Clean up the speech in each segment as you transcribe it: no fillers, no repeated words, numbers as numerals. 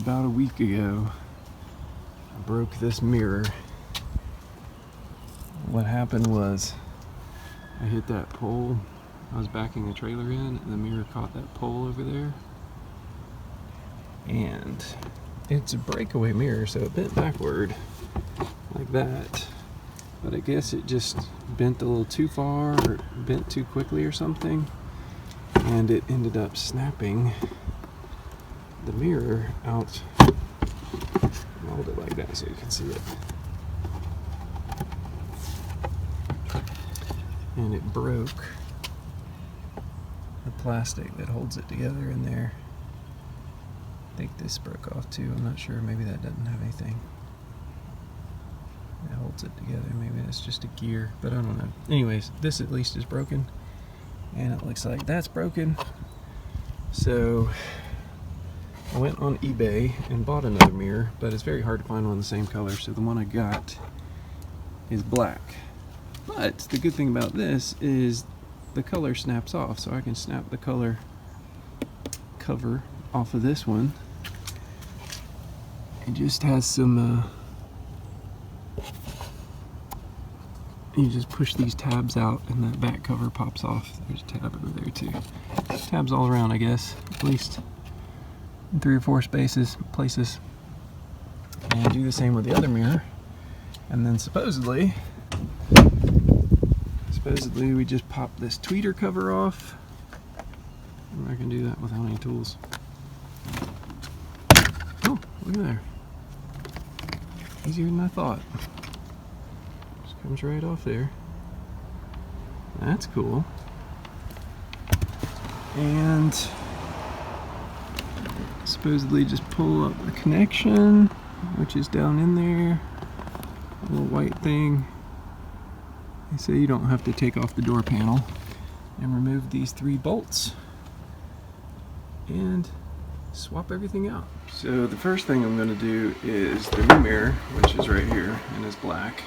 about a week ago, I broke this mirror. What happened was I hit that pole. I was backing the trailer in and the mirror caught that pole over there. And it's a breakaway mirror, so it bent backward like that. But I guess it just bent a little too far or bent too quickly or something. And it ended up snapping the mirror out. I'll hold it like that so you can see it. And it broke the plastic that holds it together in there. I think this broke off too. I'm not sure. Maybe that doesn't have anything that holds it together. Maybe that's just a gear, but I don't know. Anyways, this at least is broken, and it looks like that's broken. So I went on eBay and bought another mirror, but it's very hard to find one the same color, so the one I got is black. But the good thing about this is the color snaps off, so I can snap the color cover off of this one. It just has some you just push these tabs out and that back cover pops off. There's a tab over there too. Tabs all around, I guess, at least in 3 or 4 places. And do the same with the other mirror. And then supposedly we just pop this tweeter cover off. I can do that without any tools. Oh, look at there. Easier than I thought. Just comes right off there. That's cool. And supposedly just pull up the connection, which is down in there. A little white thing. They say you don't have to take off the door panel, and remove these 3 bolts and swap everything out. So the first thing I'm going to do is the new mirror, which is right here and is black.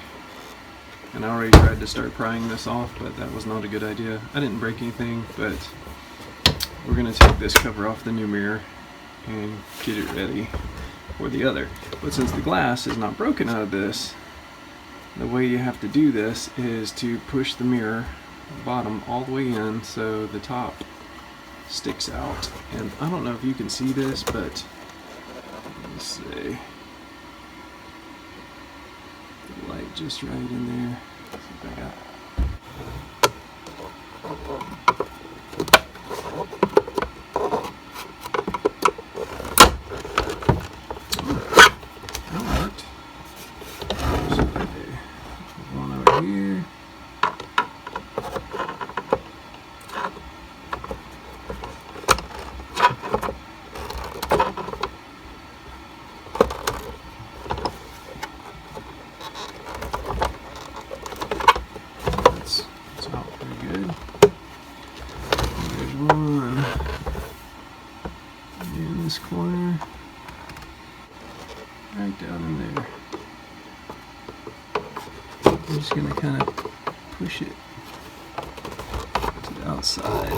And I already tried to start prying this off, but that was not a good idea. I didn't break anything, but we're going to take this cover off the new mirror and get it ready for the other. But since the glass is not broken out of this, the way you have to do this is to push the mirror bottom all the way in so the top sticks out. And I don't know if you can see this, but let's see. The light just right in there. Let's see if I got corner, right down in there. I'm just going to kind of push it to the outside.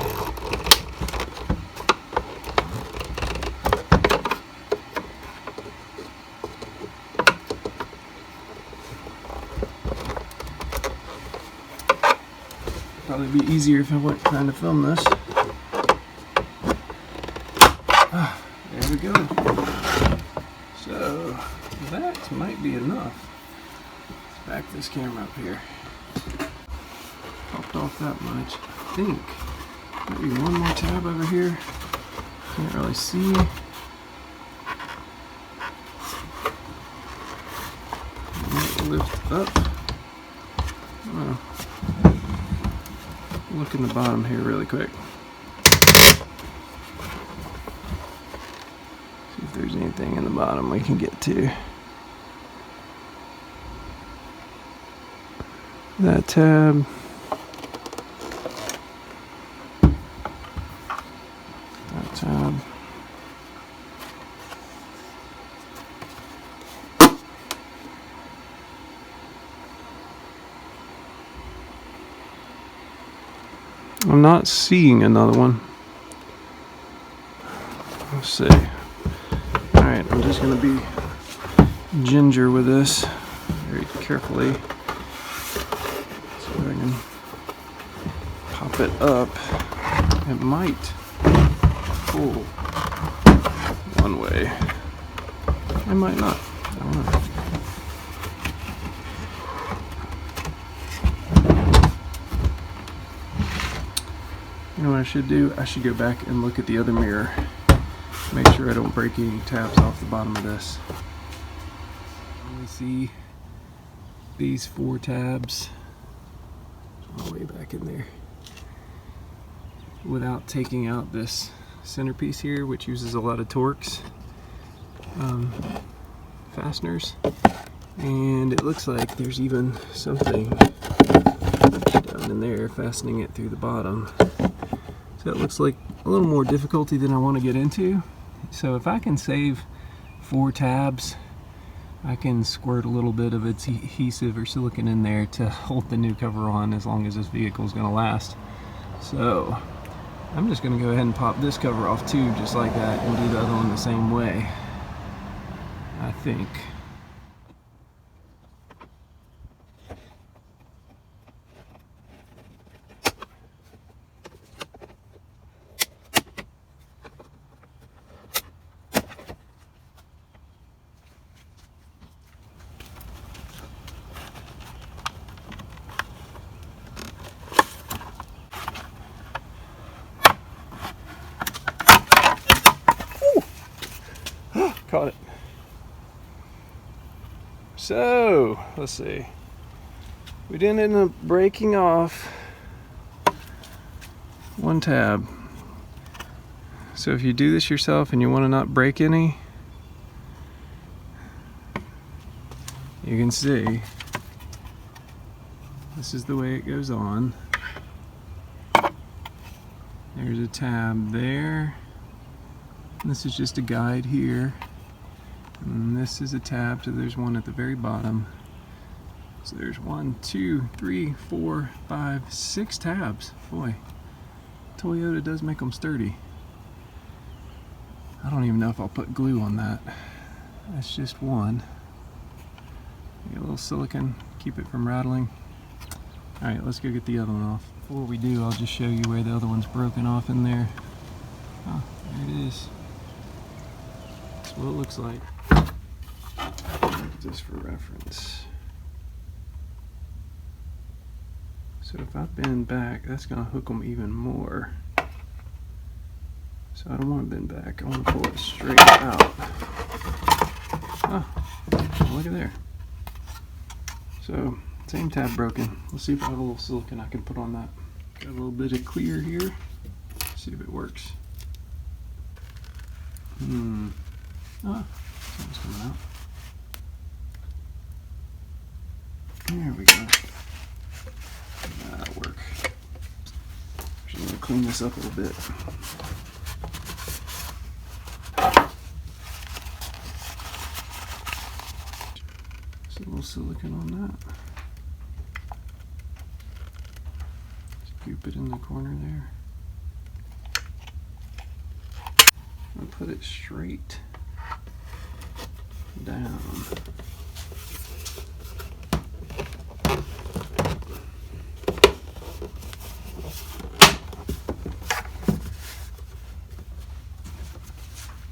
Probably be easier if I weren't trying to film this. There we go. So that might be enough. Let's back this camera up here. Popped off that much. I think maybe one more tab over here. Can't really see. Lift up. Oh. Look in the bottom here really quick. If there's anything in the bottom we can get to. That tab. That tab. I'm not seeing another one. Let's see. Alright, I'm just just going to be ginger with this very carefully. So I can pop it up. It might pull one way. It might not. I don't know. You know what I should do? I should go back and look at the other mirror. Make sure I don't break any tabs off the bottom of this. We see these 4 tabs all the way back in there without taking out this centerpiece here, which uses a lot of Torx fasteners. And it looks like there's even something down in there fastening it through the bottom. So it looks like a little more difficulty than I want to get into. So if I can save 4 tabs, I can squirt a little bit of adhesive or silicone in there to hold the new cover on as long as this vehicle is going to last. So I'm just going to go ahead and pop this cover off too, just like that, and do the other one the same way, I think. Caught it. So, let's see. We didn't end up breaking off one tab. So if you do this yourself and you want to not break any, you can see this is the way it goes on. There's a tab there. This is just a guide here. And this is a tab, so there's one at the very bottom. So there's 1, 2, 3, 4, 5, 6 tabs. Boy, Toyota does make them sturdy. I don't even know if I'll put glue on that. That's just one. Get a little silicone, keep it from rattling. Alright, let's go get the other one off. Before we do, I'll just show you where the other one's broken off in there. Oh, there it is. That's what it looks like. Just for reference. So if I bend back, that's going to hook them even more. So I don't want to bend back. I want to pull it straight out. Oh, look at there. So, same tab broken. Let's see if I have a little silicone I can put on that. Got a little bit of clear here. See if it works. Something's coming out. There we go. That'll work. Just going to clean this up a little bit. Just a little silicone on that. Scoop it in the corner there. I'm going to put it straight down.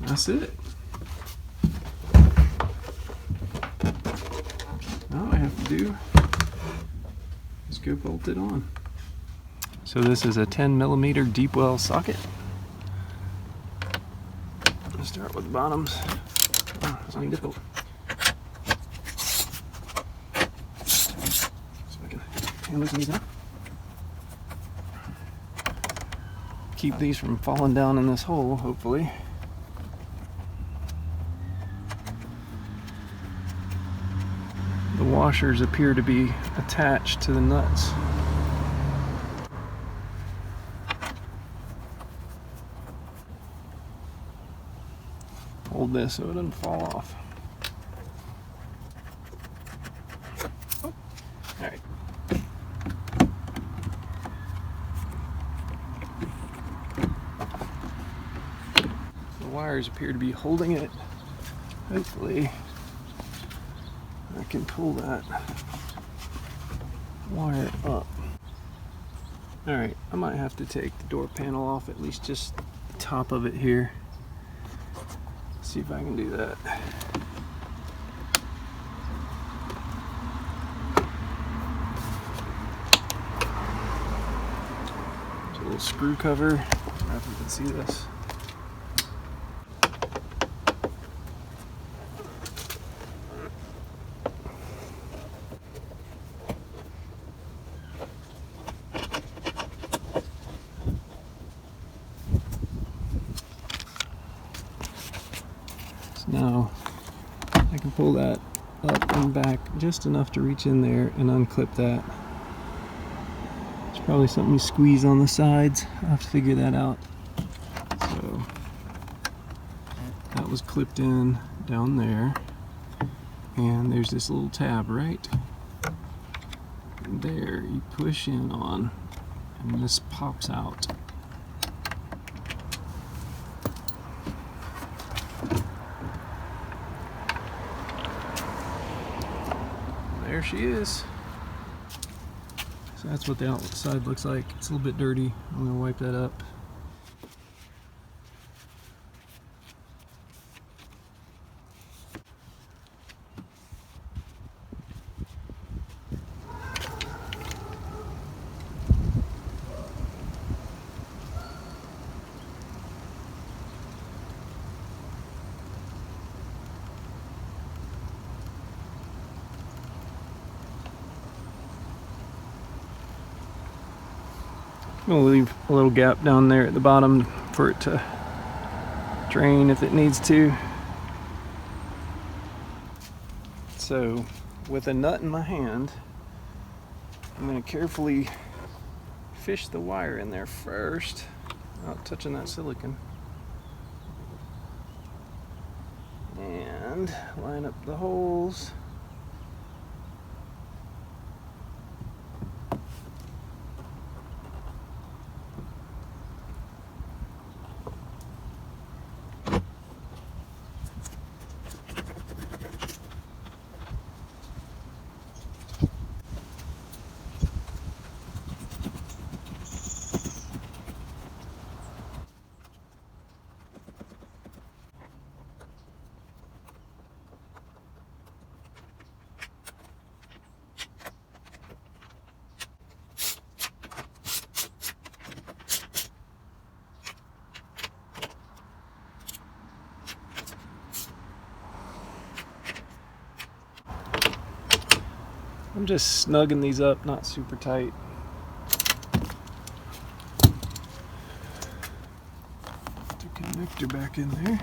That's it. All I have to do is go bolt it on. So this is a 10mm deep well socket. Let's start with the bottoms. Oh, it's not difficult. So I can handle these up. Keep these from falling down in this hole, hopefully. The washers appear to be attached to the nuts. Hold this so it doesn't fall off. Oh. All right. The wires appear to be holding it hopefully I can pull that wire up. Alright, I might have to take the door panel off, at least just the top of it here. See if I can do that. There's a little screw cover. I don't know if you can see this. Now I can pull that up and back just enough to reach in there and unclip that. It's probably something you squeeze on the sides. I'll have to figure that out. So that was clipped in down there, and there's this little tab right there you push in on, and this pops out. There she is. So that's what the outside looks like. It's a little bit dirty. I'm going to wipe that up. I'm going to leave a little gap down there at the bottom for it to drain if it needs to. So with a nut in my hand, I'm going to carefully fish the wire in there first without touching that silicone. And line up the holes. I'm just snugging these up, not super tight. Put the connector back in there.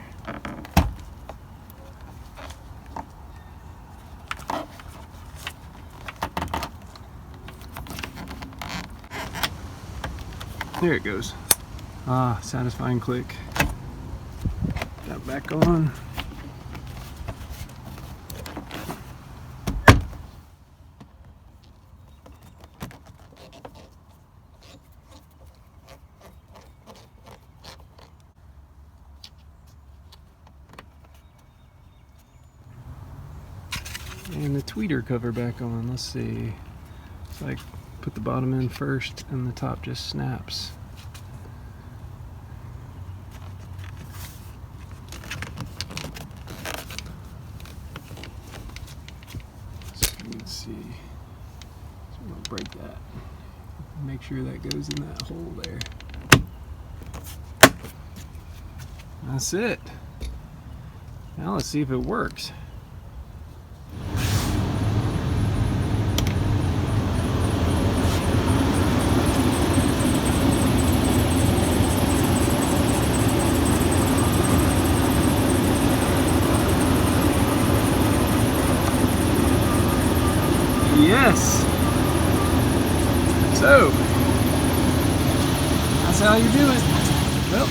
There it goes. Ah, satisfying click. That back on. And the tweeter cover back on. Let's see. So I put the bottom in first and the top just snaps. So let's see. So I'm going to break that. Make sure that goes in that hole there. That's it. Now let's see if it works. Yes. So that's how you do it. Well,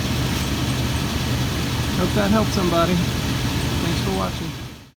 hope that helped somebody.